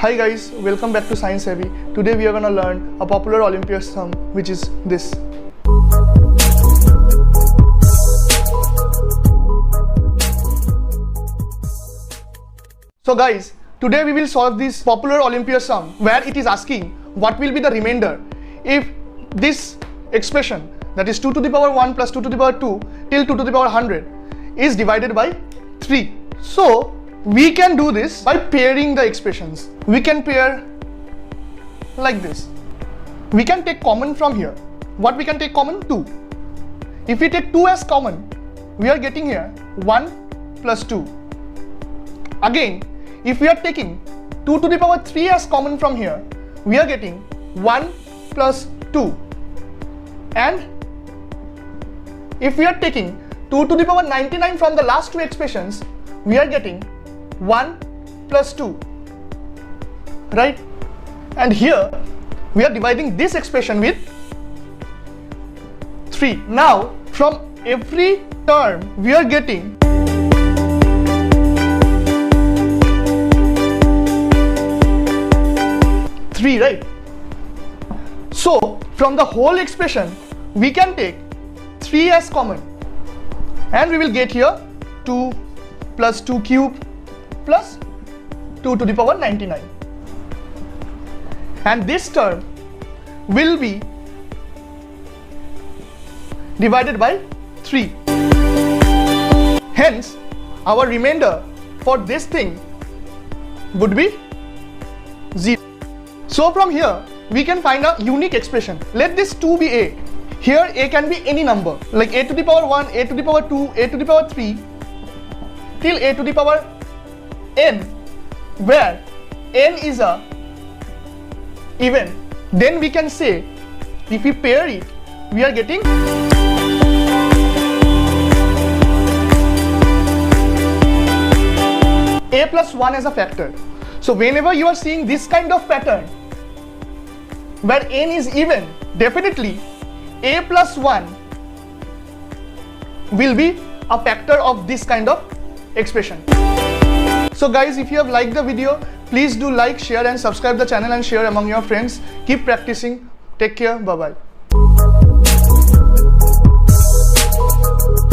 Hi guys, welcome back to Science Heavy. Today we are gonna learn a popular Olympiad sum, which is this. So guys, today we will solve this popular Olympiad sum where it is asking what will be the remainder if this expression, that is 2 to the power 1 plus 2 to the power 2 till 2 to the power 100 is divided by 3. So we can do this by pairing the expressions. We can pair like this. We can take common from here. What we can take common? 2. If we take 2 as common, we are getting here 1 plus 2. Again, if we are taking 2 to the power 3 as common from here, we are getting 1 plus 2. And if we are taking 2 to the power 99 from the last two expressions, we are getting 1 plus 2, right? And here we are dividing this expression with 3. Now from every term we are getting 3, right? So from the whole expression we can take 3 as common and we will get here 2 plus 2 cube plus 2 to the power 99, and this term will be divided by 3. Hence our remainder for this thing would be 0. So from here we can find a unique expression. Let this 2 be a. Here a can be any number like a to the power 1, a to the power 2, a to the power 3 till a to the power n, where n is a even. Then we can say if we pair it, we are getting a plus 1 as a factor. So whenever you are seeing this kind of pattern where n is even, definitely a plus 1 will be a factor of this kind of expression. So guys, if you have liked the video, please do like, share and subscribe the channel and share among your friends. Keep practicing. Take care. Bye bye.